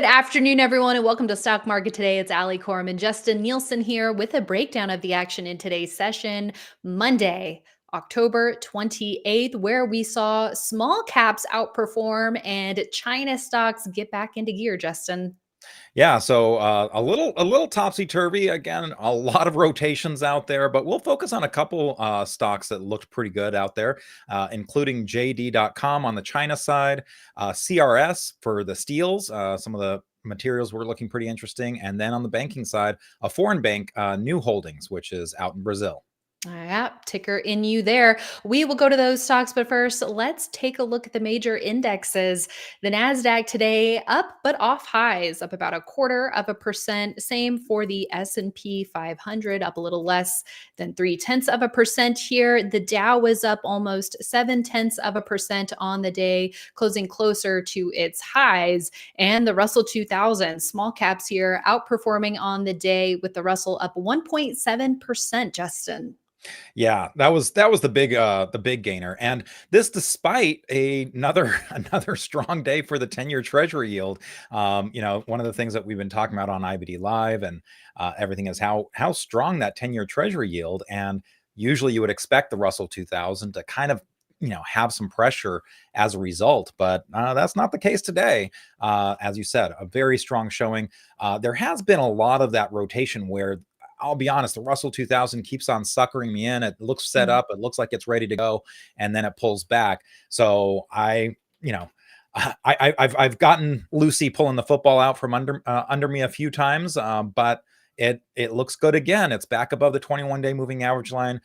Good afternoon, everyone, and welcome to Stock Market Today. It's Allie Coram and Justin Nielsen here with a breakdown of the action in today's session, Monday, October 28th, where we saw small caps outperform and China stocks get back into gear, Justin. Yeah, so a little topsy-turvy. Again, a lot of rotations out there, but we'll focus on a couple stocks that looked pretty good out there, including JD.com on the China side, CRS for the steels. Some of the materials were looking pretty interesting, and then on the banking side, a foreign bank, New Holdings, which is out in Brazil. Yeah, ticker in you there. We will go to those stocks, but first, let's take a look at the major indexes. The Nasdaq today up but off highs, up about 0.25%. Same for the S&P 500, up a little less than 0.3% here. The Dow was up almost 0.7% on the day, closing closer to its highs. And the Russell 2000, small caps here, outperforming on the day with the Russell up 1.7%. Justin. Yeah, that was the big gainer, and this despite another another strong day for the 10-year Treasury yield. One of the things that we've been talking about on IBD Live and everything is how strong that 10-year Treasury yield, and usually you would expect the Russell 2000 to kind of have some pressure as a result, but that's not the case today. As you said, a very strong showing. There has been a lot of that rotation where I'll be honest, the Russell 2000 keeps on suckering me in. It looks set up. It looks like it's ready to go, and then it pulls back. So I've gotten Lucy pulling the football out from under me a few times, but it looks good again. It's back above the 21-day moving average line.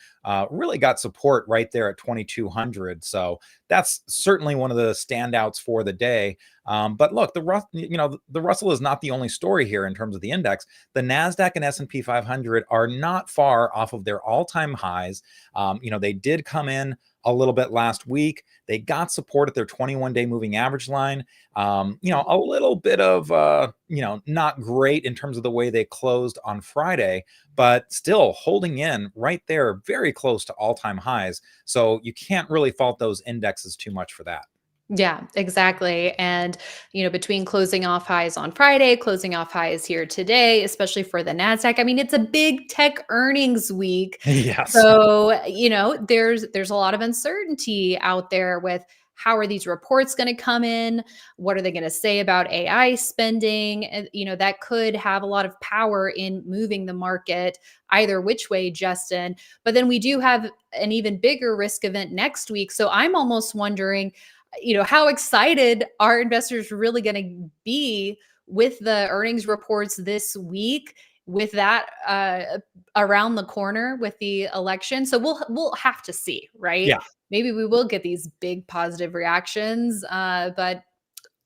Really got support right there at 2200. So that's certainly one of the standouts for the day. But look, the Russell is not the only story here in terms of the index. The Nasdaq and S&P 500 are not far off of their all-time highs. They did come in a little bit last week. They got support at their 21-day moving average line. A little bit of, not great in terms of the way they closed on Friday, but still holding in right there, very close to all-time highs. So you can't really fault those indexes too much for that. Yeah, exactly. And, between closing off highs on Friday, closing off highs here today, especially for the NASDAQ, I mean, it's a big tech earnings week. Yes. So, there's a lot of uncertainty out there with how are these reports going to come in? What are they going to say about AI spending? And, that could have a lot of power in moving the market either which way, Justin. But then we do have an even bigger risk event next week. So I'm almost wondering, how excited are investors really going to be with the earnings reports this week, with that around the corner with the election? So we'll have to see, right? Yeah. Maybe we will get these big positive reactions, but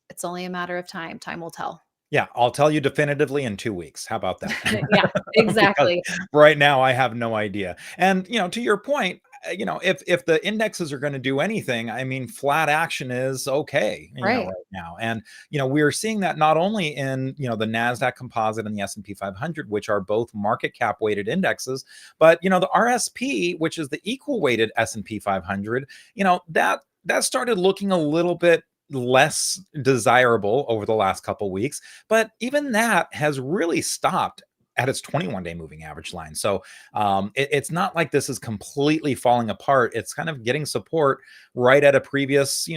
it's only a matter of time. Time will tell. Yeah, I'll tell you definitively in 2 weeks. How about that? Yeah, Because exactly. right now I have no idea. And to your point, if the indexes are going to do anything, I mean, flat action is okay, Right. right now. And we're seeing that not only in the Nasdaq Composite and the S&P 500, which are both market cap weighted indexes, but the RSP, which is the equal weighted S&P 500, that started looking a little bit less desirable over the last couple weeks, but even that has really stopped at its 21-day moving average line. So it's not like this is completely falling apart. It's kind of getting support right at a previous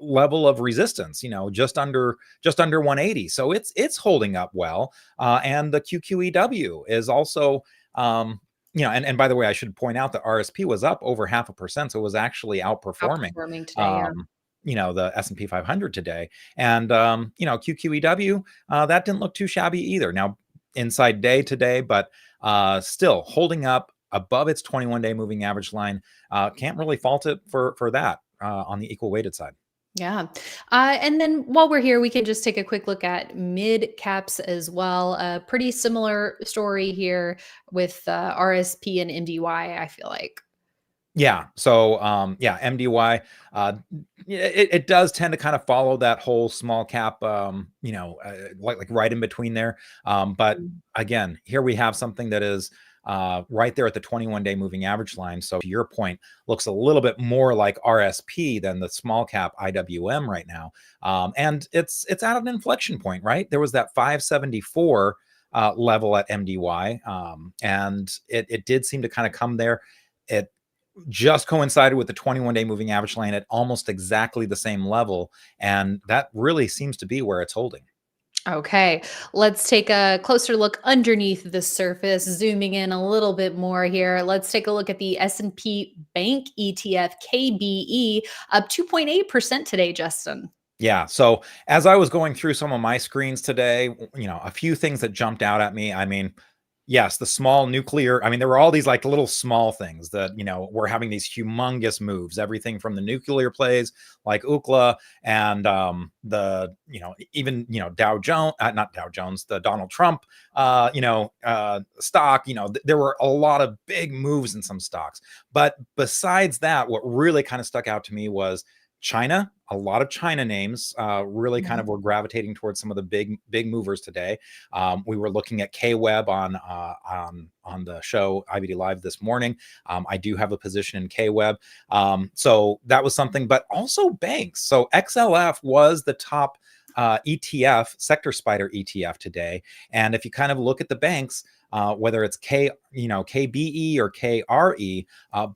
level of resistance, just under 180. So it's holding up well, and the QQEW is also and by the way, I should point out that RSP was up over 0.5%, so it was actually outperforming Outperforming today. Yeah. um, the S&P 500 today. And, QQEW, that didn't look too shabby either. Now, inside day today, but still holding up above its 21-day moving average line. Can't really fault it for that on the equal weighted side. Yeah. And then while we're here, we can just take a quick look at mid caps as well. A pretty similar story here with RSP and MDY, I feel like. Yeah. So, MDY, it does tend to kind of follow that whole small cap, like right in between there. But again, here we have something that is right there at the 21-day moving average line. So to your point, looks a little bit more like RSP than the small cap IWM right now. And it's at an inflection point, right? There was that 574 level at MDY, and it did seem to kind of come there. It just coincided with the 21-day moving average line at almost exactly the same level, and that really seems to be where it's holding. Okay, let's take a closer look underneath the surface, zooming in a little bit more here. Let's take a look at the S&P Bank ETF KBE, up 2.8% today, Justin. Yeah. So as I was going through some of my screens today, a few things that jumped out at me. I mean, yes, the small nuclear. I mean, there were all these like little small things that, were having these humongous moves, everything from the nuclear plays like UCLA and even, Dow Jones, not Dow Jones, the Donald Trump, stock, there were a lot of big moves in some stocks. But besides that, what really kind of stuck out to me was China. A lot of China names really kind of were gravitating towards some of the big movers today. We were looking at KWeb on the show IBD Live this morning. I do have a position in KWeb, so that was something. But also banks. So XLF was the top ETF, sector spider ETF today. And if you kind of look at the banks, whether it's KBE or KRE,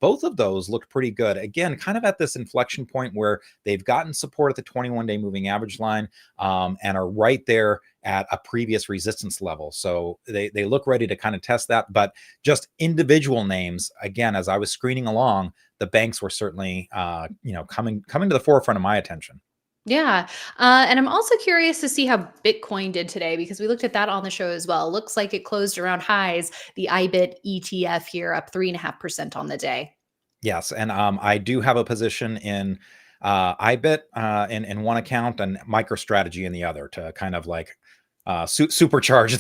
both of those looked pretty good. Again, kind of at this inflection point where they've gotten support at the 21-day moving average line, and are right there at a previous resistance level. So they look ready to kind of test that. But just individual names, again, as I was screening along, the banks were certainly coming to the forefront of my attention. Yeah. And I'm also curious to see how Bitcoin did today because we looked at that on the show as well. Looks like it closed around highs. The IBIT ETF here up 3.5% on the day. Yes, and I do have a position in IBIT in one account and MicroStrategy in the other to kind of like supercharge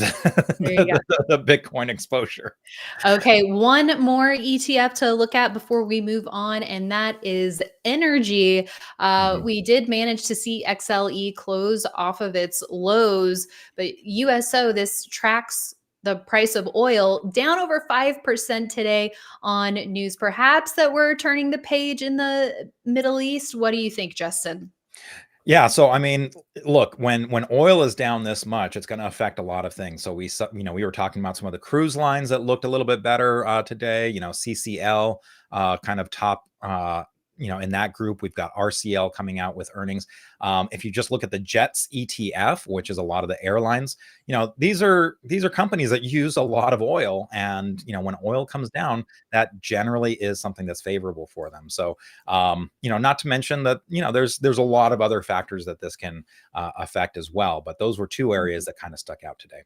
There you go. the Bitcoin exposure. Okay, one more ETF to look at before we move on, and that is energy. Mhm. We did manage to see XLE close off of its lows, but USO, this tracks the price of oil down over 5% today on news, perhaps that we're turning the page in the Middle East. What do you think, Justin? Yeah, so I mean, look, when oil is down this much, it's going to affect a lot of things. So we were talking about some of the cruise lines that looked a little bit better today. CCL kind of top. In that group, we've got RCL coming out with earnings. If you just look at the Jets ETF, which is a lot of the airlines, these are companies that use a lot of oil, and when oil comes down, that generally is something that's favorable for them. So not to mention that there's a lot of other factors that this can affect as well, but those were two areas that kind of stuck out today.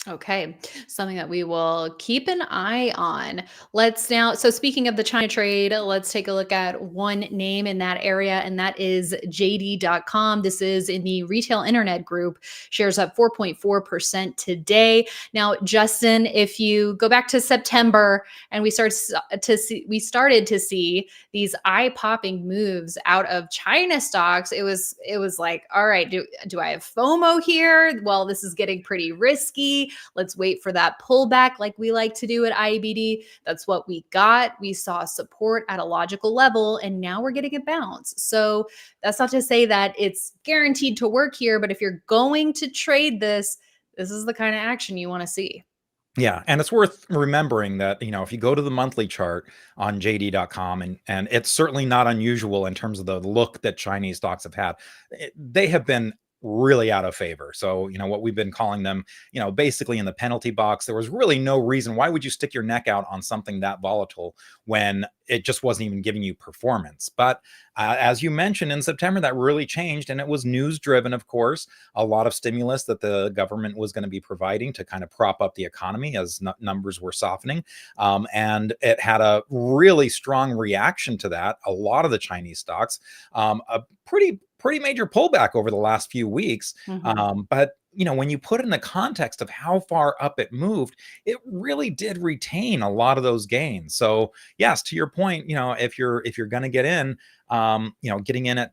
Okay, something that we will keep an eye on. Let's now, so speaking of the China trade, let's take a look at one name in that area, and that is JD.com. This is in the retail internet group, shares up 4.4% today. Now, Justin, if you go back to September and we started to see these eye-popping moves out of China stocks, it was like, all right, do I have FOMO here? Well, this is getting pretty risky. Let's wait for that pullback like we like to do at IBD. That's what we got. We saw support at a logical level, and now we're getting a bounce. So that's not to say that it's guaranteed to work here, but if you're going to trade this, this is the kind of action you want to see. Yeah, and it's worth remembering that, if you go to the monthly chart on JD.com, and it's certainly not unusual in terms of the look that Chinese stocks have had, they have been really out of favor. So, what we've been calling them, basically in the penalty box. There was really no reason. Why would you stick your neck out on something that volatile when it just wasn't even giving you performance? But as you mentioned, in September, that really changed, and it was news driven, of course. A lot of stimulus that the government was going to be providing to kind of prop up the economy as numbers were softening. And it had a really strong reaction to that. A lot of the Chinese stocks, a pretty major pullback over the last few weeks. But when you put it in the context of how far up it moved, it really did retain a lot of those gains. So yes, to your point, if you're going to get in, getting in at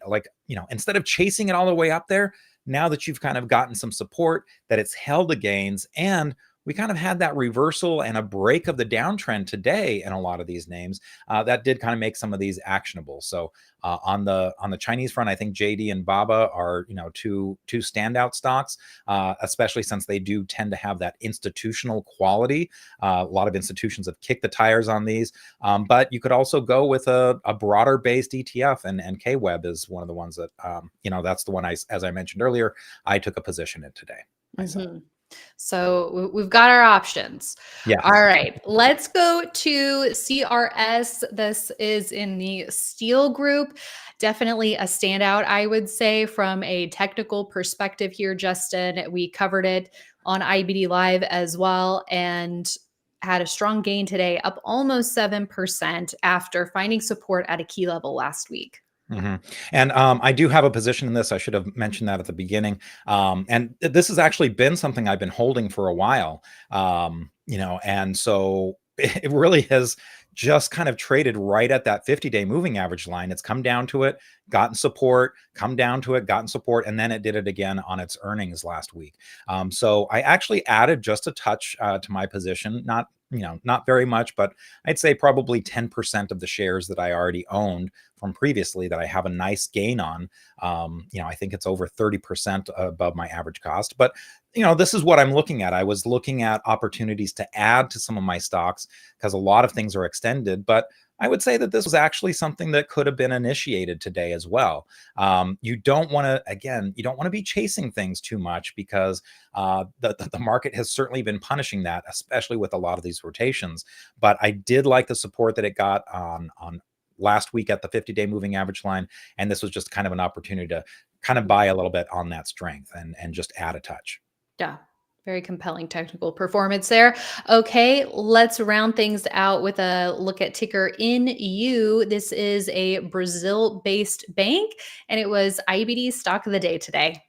instead of chasing it all the way up there, now that you've kind of gotten some support, that it's held the gains, and we kind of had that reversal and a break of the downtrend today in a lot of these names. That did kind of make some of these actionable. So on the Chinese front, I think JD and Baba are two standout stocks, especially since they do tend to have that institutional quality. A lot of institutions have kicked the tires on these, but you could also go with a broader based ETF, and KWeb is one of the ones that that's the one as I mentioned earlier, I took a position in today myself. Mhm. So we've got our options. Yes. All right, let's go to CRS. This is in the steel group. Definitely a standout, I would say, from a technical perspective here, Justin. We covered it on IBD Live as well and had a strong gain today, up almost 7% after finding support at a key level last week. Mm-hmm. And I do have a position in this. I should have mentioned that at the beginning. And this has actually been something I've been holding for a while. And so it really has just kind of traded right at that 50-day moving average line. It's come down to it, gotten support, come down to it, gotten support, and then it did it again on its earnings last week. So I actually added just a touch to my position, not very much, but I'd say probably 10% of the shares that I already owned from previously that I have a nice gain on. I think it's over 30% above my average cost. But this is what I'm looking at. I was looking at opportunities to add to some of my stocks because a lot of things are extended, but I would say that this was actually something that could have been initiated today as well. You don't want to be chasing things too much because the market has certainly been punishing that, especially with a lot of these rotations. But I did like the support that it got on last week at the 50-day moving average line. And this was just kind of an opportunity to kind of buy a little bit on that strength and just add a touch. Yeah. Very compelling technical performance there. Okay, let's round things out with a look at ticker NU. This is a Brazil-based bank, and it was IBD stock of the day today.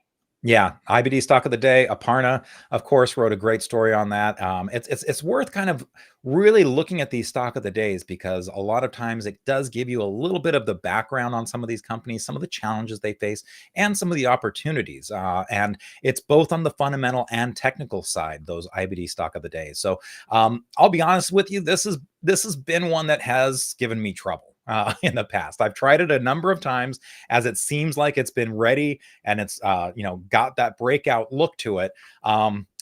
Yeah, IBD stock of the day. Aparna, of course, wrote a great story on that. It's worth kind of really looking at these stock of the days because a lot of times it does give you a little bit of the background on some of these companies, some of the challenges they face, and some of the opportunities. And it's both on the fundamental and technical side, those IBD stock of the day. So I'll be honest with you, this has been one that has given me trouble. In the past, I've tried it a number of times as it seems like it's been ready and it's got that breakout look to it.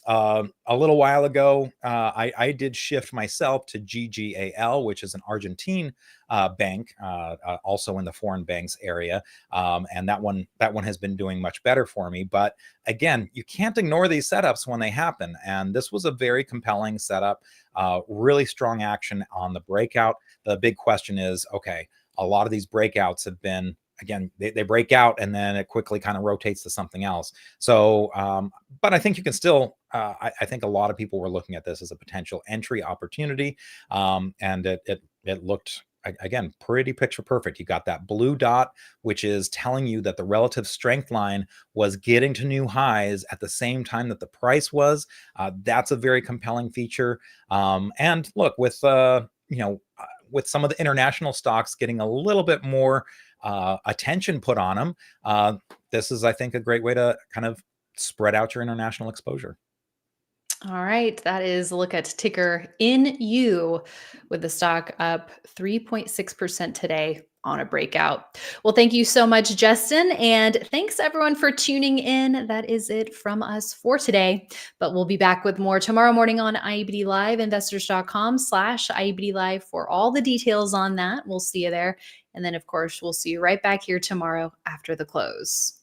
A little while ago, I did shift myself to GGAL, which is an Argentine bank, also in the foreign banks area, and that one has been doing much better for me. But again, you can't ignore these setups when they happen, and this was a very compelling setup. Really strong action on the breakout. The big question is, okay, a lot of these breakouts have been, again, they break out and then it quickly kind of rotates to something else. So, but I think you can still, I think a lot of people were looking at this as a potential entry opportunity. And it looked, again, pretty picture perfect. You got that blue dot, which is telling you that the relative strength line was getting to new highs at the same time that the price was. That's a very compelling feature. And look, with with some of the international stocks getting a little bit more attention put on them, this is, I think, a great way to kind of spread out your international exposure. All right, that is a look at ticker NU with the stock up 3.6% today on a breakout. Well, thank you so much, Justin. And thanks everyone for tuning in. That is it from us for today. But we'll be back with more tomorrow morning on IBD Live, investors.com/IBD Live for all the details on that. We'll see you there. And then, of course, we'll see you right back here tomorrow after the close.